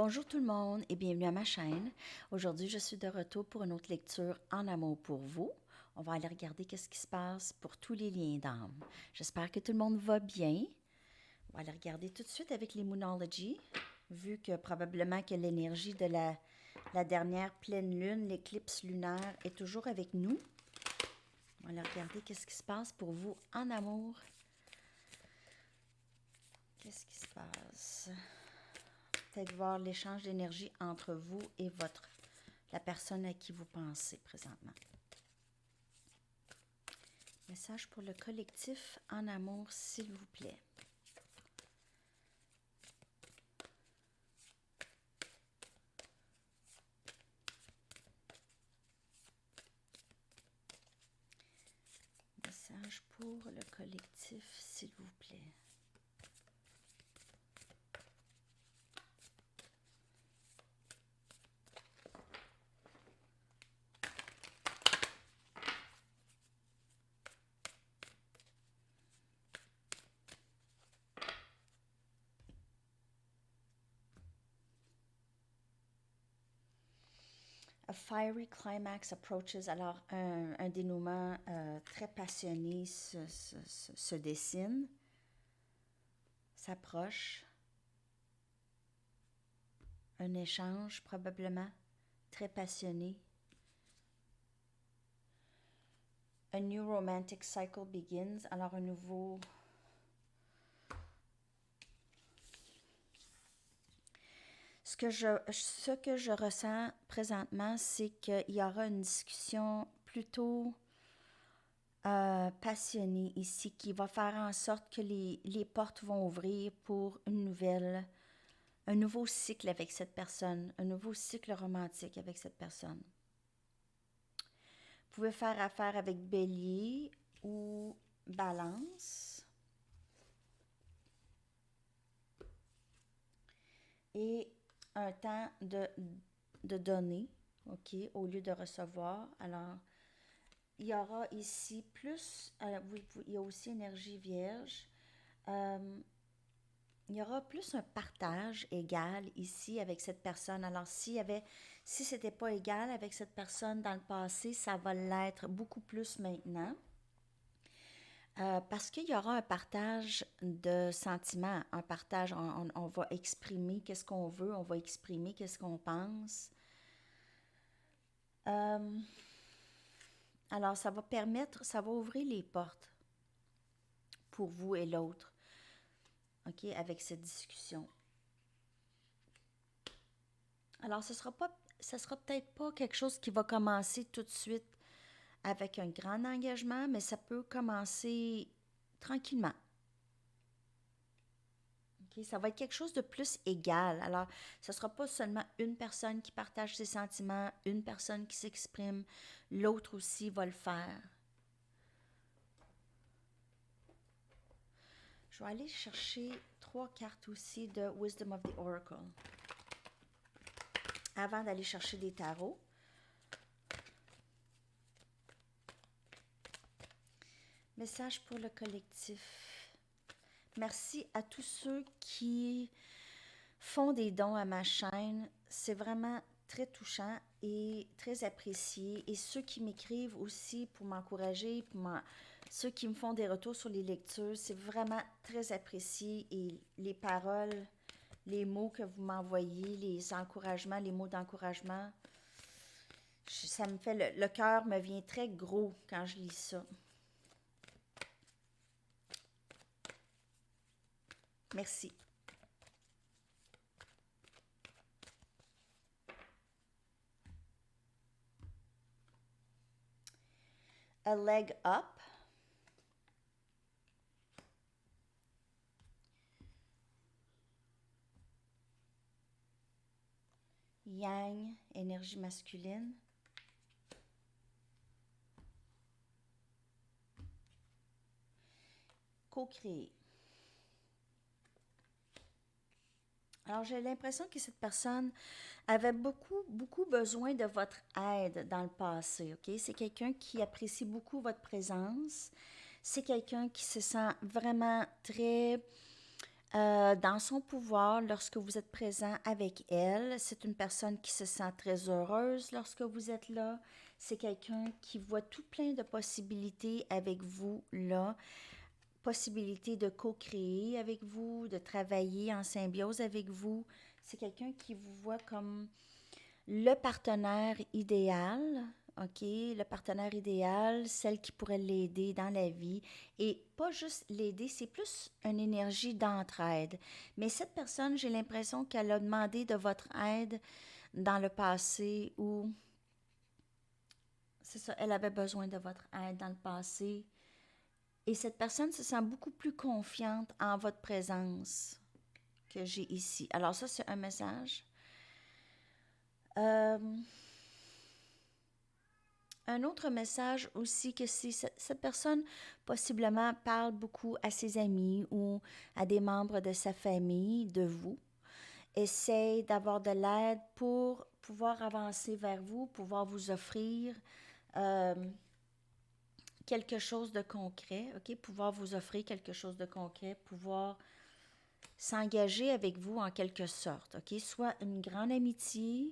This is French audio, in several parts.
Bonjour tout le monde et bienvenue à ma chaîne. Aujourd'hui, je suis de retour pour une autre lecture en amour pour vous. On va aller regarder qu'est-ce qui se passe pour tous les liens d'âme. J'espère que tout le monde va bien. On va aller regarder tout de suite avec les Moonology, vu que probablement que l'énergie de la dernière pleine lune, l'éclipse lunaire, est toujours avec nous. On va aller regarder qu'est-ce qui se passe pour vous en amour. Qu'est-ce qui se passe? Peut-être voir l'échange d'énergie entre vous et la personne à qui vous pensez présentement. Message pour le collectif en amour, s'il vous plaît. Message pour le collectif, s'il vous plaît. A fiery climax approaches. Alors, un dénouement très passionné se dessine, s'approche. Un échange probablement très passionné. A new romantic cycle begins. Alors, un nouveau... Ce que je ressens présentement, c'est qu'il y aura une discussion plutôt passionnée ici qui va faire en sorte que les portes vont ouvrir pour un nouveau cycle avec cette personne, un nouveau cycle romantique avec cette personne. Vous pouvez faire affaire avec Bélier ou Balance. Et un temps de donner, OK, au lieu de recevoir. Alors, il y aura ici plus, il y a aussi énergie vierge. Il y aura plus un partage égal ici avec cette personne. Alors, si c'était pas égal avec cette personne dans le passé, ça va l'être beaucoup plus maintenant. Parce qu'il y aura un partage de sentiments, un partage, on va exprimer qu'est-ce qu'on veut, on va exprimer qu'est-ce qu'on pense. Alors, ça va ouvrir les portes pour vous et l'autre, OK, avec cette discussion. Alors, ce sera peut-être pas quelque chose qui va commencer tout de suite avec un grand engagement, mais ça peut commencer tranquillement. Okay? Ça va être quelque chose de plus égal. Alors, ce ne sera pas seulement une personne qui partage ses sentiments, une personne qui s'exprime, l'autre aussi va le faire. Je vais aller chercher 3 cartes aussi de Wisdom of the Oracle avant d'aller chercher des tarots. Message pour le collectif. Merci à tous ceux qui font des dons à ma chaîne. C'est vraiment très touchant et très apprécié. Et ceux qui m'écrivent aussi pour m'encourager, ceux qui me font des retours sur les lectures, c'est vraiment très apprécié. Et les paroles, les mots que vous m'envoyez, les encouragements, les mots d'encouragement, ça me fait le cœur me vient très gros quand je lis ça. Merci. A leg up. Yang, énergie masculine. Co-créer. Alors, j'ai l'impression que cette personne avait beaucoup, beaucoup besoin de votre aide dans le passé, OK? C'est quelqu'un qui apprécie beaucoup votre présence. C'est quelqu'un qui se sent vraiment très dans son pouvoir lorsque vous êtes présent avec elle. C'est une personne qui se sent très heureuse lorsque vous êtes là. C'est quelqu'un qui voit tout plein de possibilités avec vous là. Possibilité de co-créer avec vous, de travailler en symbiose avec vous. C'est quelqu'un qui vous voit comme le partenaire idéal, OK? Le partenaire idéal, celle qui pourrait l'aider dans la vie. Et pas juste l'aider, c'est plus une énergie d'entraide. Mais cette personne, j'ai l'impression qu'elle a demandé de votre aide dans le passé ou, c'est ça, elle avait besoin de votre aide dans le passé. Et cette personne se sent beaucoup plus confiante en votre présence que j'ai ici. Alors ça, c'est un message. Euh, Un autre message aussi que si cette personne possiblement parle beaucoup à ses amis ou à des membres de sa famille, de vous, essaye d'avoir de l'aide pour pouvoir avancer vers vous, pouvoir vous offrir euh, quelque chose de concret, OK? Pouvoir vous offrir quelque chose de concret, pouvoir s'engager avec vous en quelque sorte, OK? Soit une grande amitié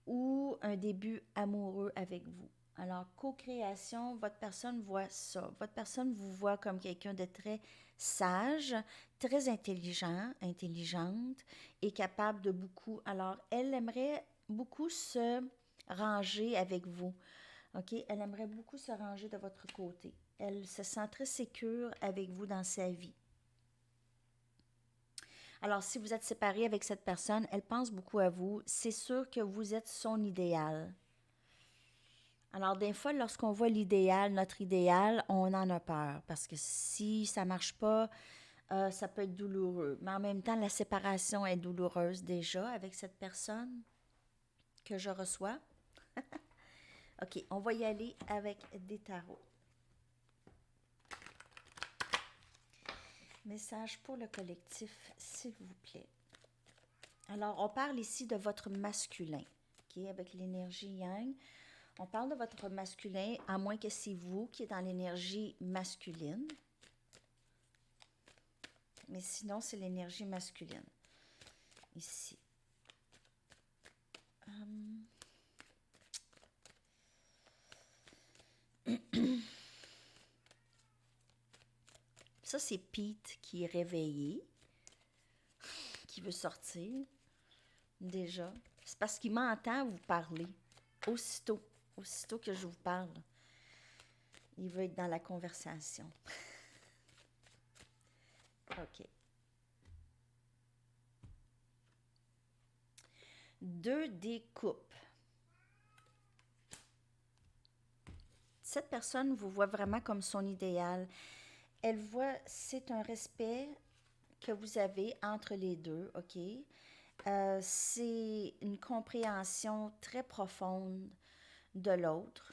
ou un début amoureux avec vous. Alors, co-création, votre personne voit ça. Votre personne vous voit comme quelqu'un de très sage, très intelligent, intelligente et capable de beaucoup. Alors, elle aimerait beaucoup se ranger avec vous. OK? Elle aimerait beaucoup se ranger de votre côté. Elle se sent très sécure avec vous dans sa vie. Alors, si vous êtes séparé avec cette personne, elle pense beaucoup à vous. C'est sûr que vous êtes son idéal. Alors, des fois, lorsqu'on voit l'idéal, notre idéal, on en a peur. Parce que si ça ne marche pas, ça peut être douloureux. Mais en même temps, la séparation est douloureuse déjà avec cette personne que je reçois. OK, on va y aller avec des tarots. Message pour le collectif, s'il vous plaît. Alors, on parle ici de votre masculin, OK, avec l'énergie yang. On parle de votre masculin, à moins que c'est vous qui êtes dans l'énergie masculine. Mais sinon, c'est l'énergie masculine. Ici. Ça, c'est Pete qui est réveillé, qui veut sortir, déjà. C'est parce qu'il m'entend vous parler. Aussitôt, aussitôt que je vous parle, il veut être dans la conversation. OK. 2 des coupes. Cette personne vous voit vraiment comme son idéal. Elle voit, c'est un respect que vous avez entre les deux, OK? C'est une compréhension très profonde de l'autre.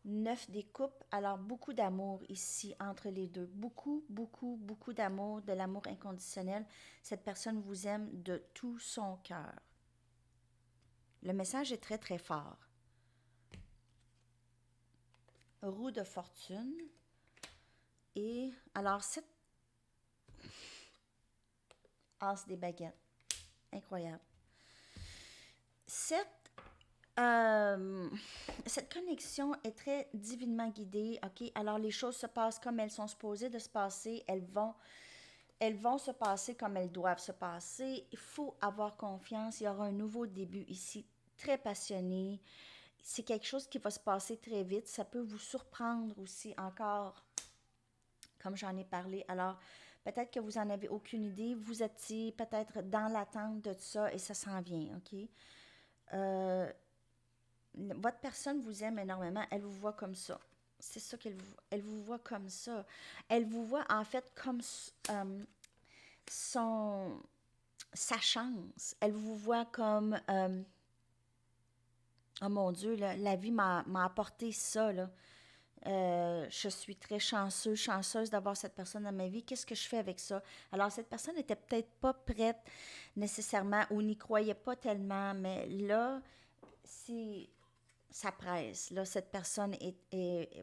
9 des coupes, alors beaucoup d'amour ici entre les deux. Beaucoup, beaucoup, beaucoup d'amour, de l'amour inconditionnel. Cette personne vous aime de tout son cœur. Le message est très, très fort. Roue de fortune. Et alors, cette as des baguettes. Incroyable. Cette connexion est très divinement guidée, OK? Alors, les choses se passent comme elles sont supposées de se passer. Elles vont se passer comme elles doivent se passer. Il faut avoir confiance. Il y aura un nouveau début ici, très passionné. C'est quelque chose qui va se passer très vite. Ça peut vous surprendre aussi encore, comme j'en ai parlé. Alors, peut-être que vous n'en avez aucune idée. Vous étiez peut-être dans l'attente de ça et ça s'en vient, OK? Votre personne vous aime énormément. Elle vous voit comme ça. C'est ça elle vous voit comme ça. Elle vous voit en fait comme son sa chance. Elle vous voit comme oh mon Dieu, là, la vie m'a apporté ça. Là. Je suis très chanceuse d'avoir cette personne dans ma vie. Qu'est-ce que je fais avec ça? Alors, cette personne n'était peut-être pas prête nécessairement ou n'y croyait pas tellement, mais là, c'est ça presse. Là, cette personne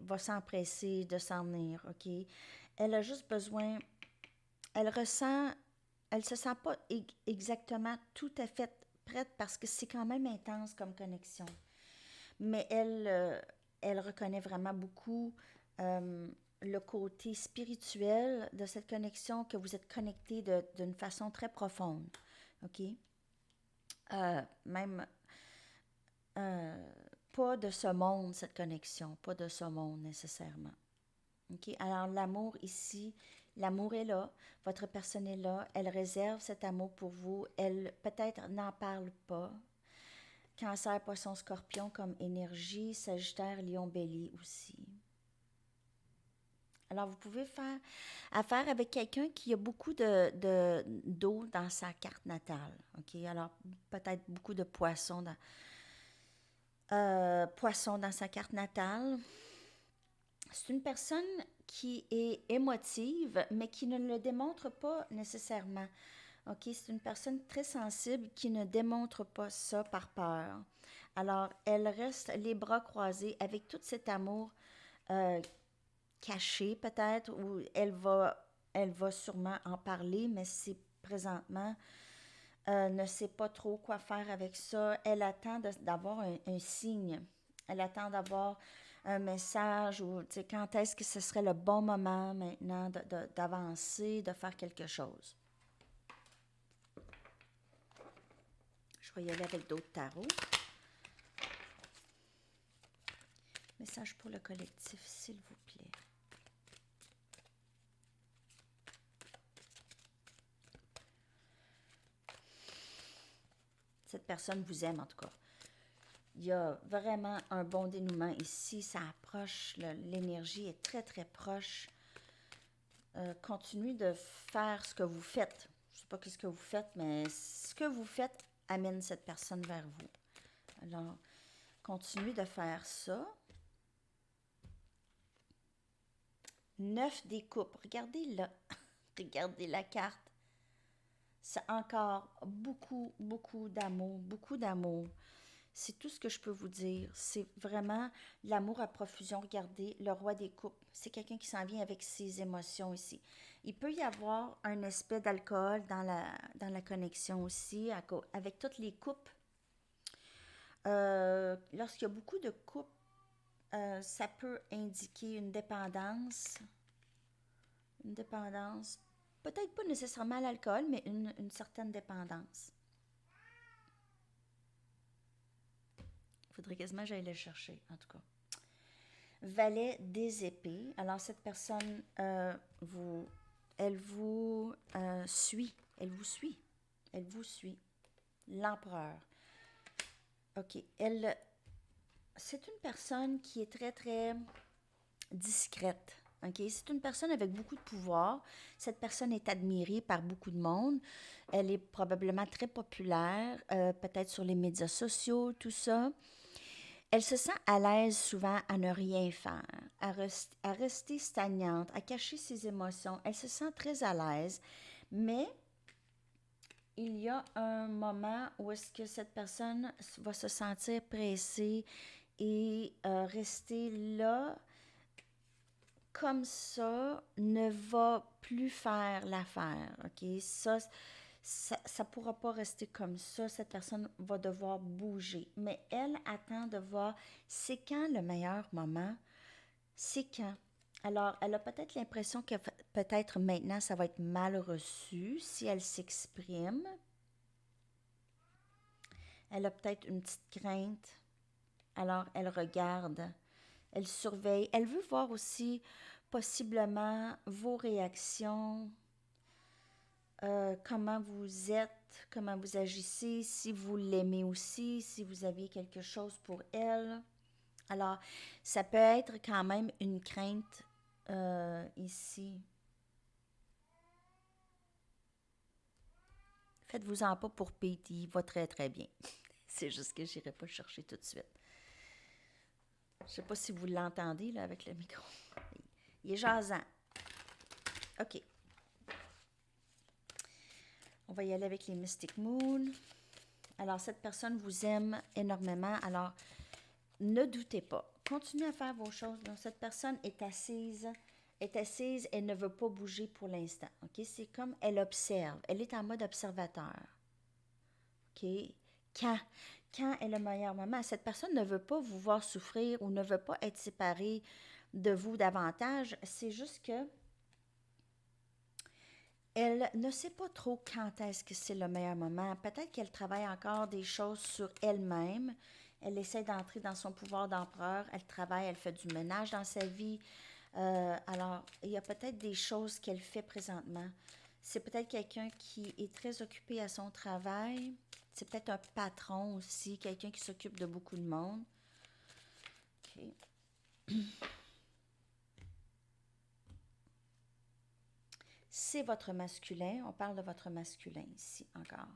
va s'empresser de s'en venir, OK? Elle a juste besoin elle ressent, elle se sent pas exactement tout à fait prête parce que c'est quand même intense comme connexion. Mais elle reconnaît vraiment beaucoup euh, le côté spirituel de cette connexion, que vous êtes connectés d'une façon très profonde. OK? Même euh, pas de ce monde, cette connexion, pas de ce monde nécessairement. OK? Alors, l'amour ici, l'amour est là, votre personne est là, elle réserve cet amour pour vous, elle peut-être n'en parle pas. Cancer, poisson, scorpion comme énergie, Sagittaire, lion, bélier aussi. Alors, vous pouvez faire affaire avec quelqu'un qui a beaucoup d'eau dans sa carte natale. OK? Alors, peut-être beaucoup de poissons dans sa carte natale. C'est une personne qui est émotive, mais qui ne le démontre pas nécessairement. OK? C'est une personne très sensible qui ne démontre pas ça par peur. Alors, elle reste les bras croisés avec tout cet amour euh, caché peut-être, ou elle va sûrement en parler, mais c'est présentement, ne sait pas trop quoi faire avec ça. Elle attend d'avoir un signe. Elle attend d'avoir un message ou quand est-ce que ce serait le bon moment maintenant d'avancer, de faire quelque chose. Je vais y aller avec d'autres tarots. Message pour le collectif, s'il vous plaît. Cette personne vous aime en tout cas. Il y a vraiment un bon dénouement ici. Ça approche, l'énergie est très très proche. Continuez de faire ce que vous faites. Je ne sais pas ce que vous faites, mais ce que vous faites amène cette personne vers vous. Alors, continuez de faire ça. 9 des coupes. Regardez là. Regardez la carte. C'est encore beaucoup, beaucoup d'amour, beaucoup d'amour. C'est tout ce que je peux vous dire. C'est vraiment l'amour à profusion. Regardez, le roi des coupes. C'est quelqu'un qui s'en vient avec ses émotions ici. Il peut y avoir un aspect d'alcool dans la connexion aussi, avec toutes les coupes. Lorsqu'il y a beaucoup de coupes, ça peut indiquer une dépendance. Une dépendance. Peut-être pas nécessairement à l'alcool, mais une certaine dépendance. Il faudrait quasiment que j'aille le chercher, en tout cas. Valet des épées. Alors, cette personne, elle vous suit. Elle vous suit. Elle vous suit. L'empereur. OK. C'est une personne qui est très, très discrète. OK? C'est une personne avec beaucoup de pouvoir. Cette personne est admirée par beaucoup de monde. Elle est probablement très populaire, peut-être sur les médias sociaux, tout ça. Elle se sent à l'aise souvent à ne rien faire, à rester stagnante, à cacher ses émotions. Elle se sent très à l'aise, mais il y a un moment où est-ce que cette personne va se sentir pressée et rester là comme ça ne va plus faire l'affaire. OK? Ça pourra pas rester comme ça. Cette personne va devoir bouger. Mais elle attend de voir c'est quand le meilleur moment. C'est quand. Alors, elle a peut-être l'impression que peut-être maintenant, ça va être mal reçu si elle s'exprime. Elle a peut-être une petite crainte. Alors, elle regarde. Elle surveille. Elle veut voir aussi possiblement vos réactions, comment vous êtes, comment vous agissez, si vous l'aimez aussi, si vous aviez quelque chose pour elle. Alors, ça peut être quand même une crainte ici. Faites-vous-en pas pour Pete, il va très très bien. C'est juste que j'irai pas le chercher tout de suite. Je sais pas si vous l'entendez là avec le micro. Il est jasant. OK. On va y aller avec les Mystic Moon. Alors, cette personne vous aime énormément. Alors, ne doutez pas. Continuez à faire vos choses. Donc, cette personne est assise est assise, elle ne veut pas bouger pour l'instant. OK? C'est comme elle observe. Elle est en mode observateur. OK? Quand, quand est le meilleur moment? Cette personne ne veut pas vous voir souffrir ou ne veut pas être séparée de vous davantage. C'est juste que elle ne sait pas trop quand est-ce que c'est le meilleur moment. Peut-être qu'elle travaille encore des choses sur elle-même. Elle essaie d'entrer dans son pouvoir d'empereur. Elle travaille, elle fait du ménage dans sa vie. Alors, il y a peut-être des choses qu'elle fait présentement. C'est peut-être quelqu'un qui est très occupé à son travail. C'est peut-être un patron aussi, quelqu'un qui s'occupe de beaucoup de monde. OK. C'est votre masculin. On parle de votre masculin ici encore.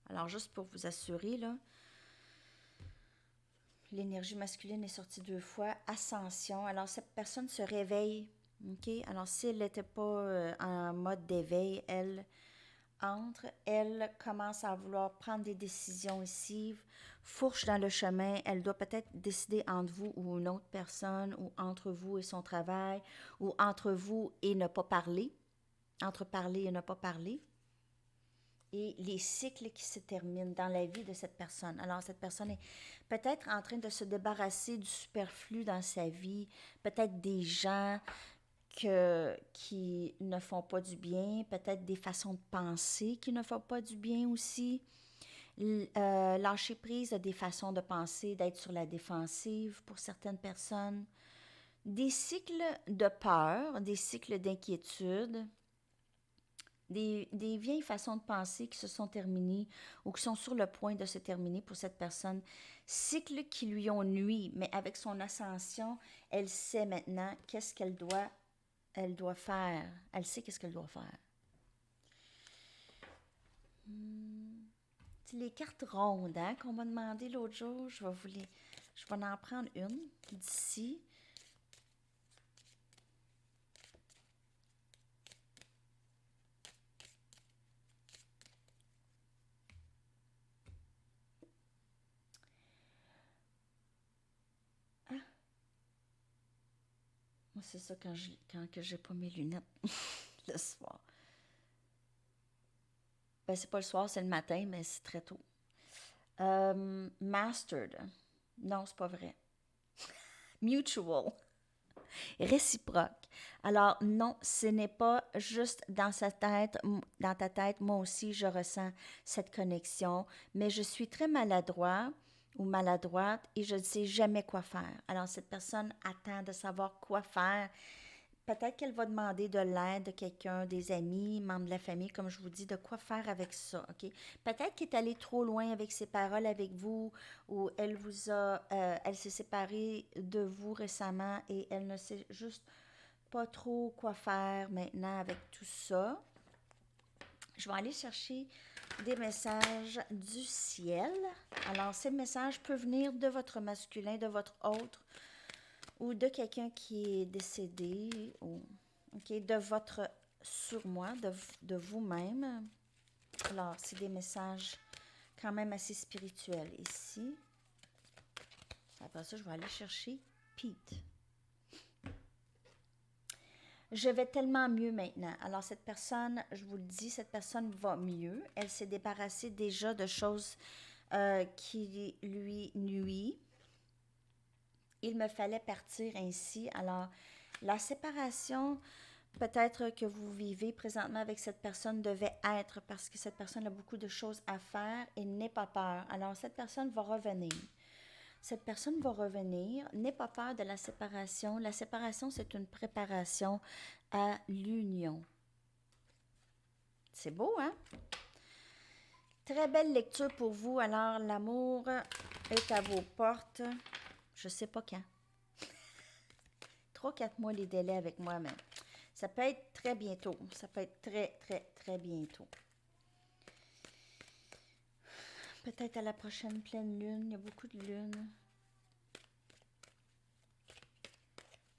Alors, juste pour vous assurer, là, l'énergie masculine est sortie 2 fois. Ascension. Alors, cette personne se réveille. OK? Alors, si elle n'était pas en mode d'éveil, elle entre, elle commence à vouloir prendre des décisions ici, fourche dans le chemin, elle doit peut-être décider entre vous ou une autre personne, ou entre vous et son travail, ou entre vous et ne pas parler, entre parler et ne pas parler, et les cycles qui se terminent dans la vie de cette personne. Alors, cette personne est peut-être en train de se débarrasser du superflu dans sa vie, peut-être des gens qui ne font pas du bien, peut-être des façons de penser qui ne font pas du bien aussi. Lâcher prise a des façons de penser, d'être sur la défensive pour certaines personnes. Des cycles de peur, des cycles d'inquiétude, des vieilles façons de penser qui se sont terminées ou qui sont sur le point de se terminer pour cette personne. Cycles qui lui ont nui, mais avec son ascension, elle sait maintenant qu'est-ce elle doit faire. Elle sait qu'est-ce qu'elle doit faire. Les cartes rondes hein, qu'on m'a demandé l'autre jour, je vais en prendre une d'ici. Ah, moi c'est ça quand que j'ai pas mes lunettes le soir. Ben c'est pas le soir, c'est le matin, mais c'est très tôt. Mastered. Non, c'est pas vrai. Mutual. Réciproque. Alors non, ce n'est pas juste dans sa tête, dans ta tête, moi aussi je ressens cette connexion, mais je suis très maladroit ou maladroite et je ne sais jamais quoi faire. Alors cette personne attend de savoir quoi faire. Peut-être qu'elle va demander de l'aide de quelqu'un, des amis, membres de la famille, comme je vous dis, de quoi faire avec ça, OK? Peut-être qu'elle est allée trop loin avec ses paroles avec vous ou elle s'est séparée de vous récemment et elle ne sait juste pas trop quoi faire maintenant avec tout ça. Je vais aller chercher des messages du ciel. Alors, ces messages peuvent venir de votre masculin, de votre autre, ou de quelqu'un qui est décédé, ou okay, de votre surmoi, de vous-même. Alors, c'est des messages quand même assez spirituels ici. Après ça, je vais aller chercher Pete. Je vais tellement mieux maintenant. Alors, cette personne, je vous le dis, cette personne va mieux. Elle s'est débarrassée déjà de choses qui lui nuisent. Il me fallait partir ainsi. Alors, la séparation, peut-être que vous vivez présentement avec cette personne, devait être parce que cette personne a beaucoup de choses à faire et n'aie pas peur. Alors, cette personne va revenir. Cette personne va revenir. N'aie pas peur de la séparation. La séparation, c'est une préparation à l'union. C'est beau, hein? Très belle lecture pour vous. Alors, l'amour est à vos portes. Je sais pas quand. 3-4 mois les délais avec moi, mais ça peut être très bientôt. Ça peut être très, très, très bientôt. Peut-être à la prochaine pleine lune. Il y a beaucoup de lunes.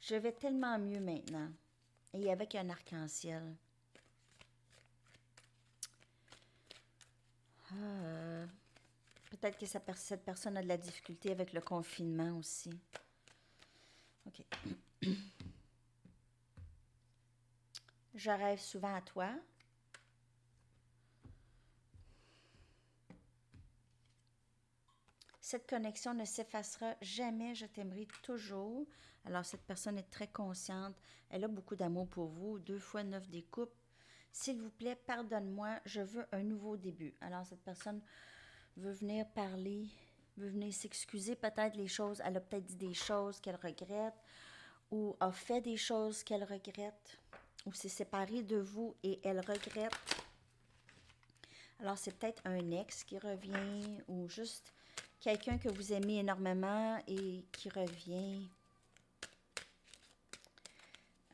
Je vais tellement mieux maintenant. Et avec un arc-en-ciel. Peut-être que cette personne a de la difficulté avec le confinement aussi. OK. Je rêve souvent à toi. Cette connexion ne s'effacera jamais, je t'aimerai toujours. Alors, cette personne est très consciente. Elle a beaucoup d'amour pour vous. 2 fois 9 des coupes. S'il vous plaît, pardonne-moi, je veux un nouveau début. Alors, cette personne veut venir parler, veut venir s'excuser peut-être les choses. Elle a peut-être dit des choses qu'elle regrette ou a fait des choses qu'elle regrette ou s'est séparée de vous et elle regrette. Alors, c'est peut-être un ex qui revient ou juste quelqu'un que vous aimez énormément et qui revient.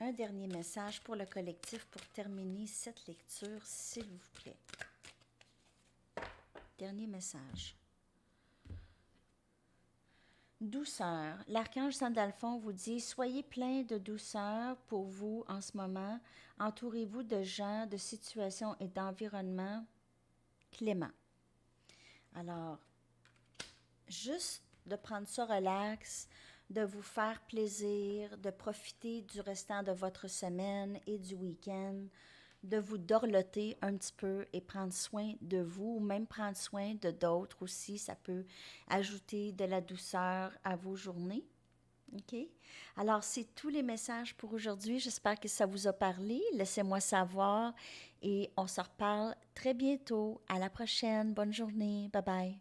Un dernier message pour le collectif pour terminer cette lecture, s'il vous plaît. Dernier message. Douceur. L'archange Sandalphon vous dit, soyez plein de douceur pour vous en ce moment. Entourez-vous de gens, de situations et d'environnements cléments. Alors, juste de prendre ça relax, de vous faire plaisir, de profiter du restant de votre semaine et du week-end, de vous dorloter un petit peu et prendre soin de vous, ou même prendre soin de d'autres aussi. Ça peut ajouter de la douceur à vos journées. OK? Alors, c'est tous les messages pour aujourd'hui. J'espère que ça vous a parlé. Laissez-moi savoir et on se reparle très bientôt. À la prochaine. Bonne journée. Bye bye.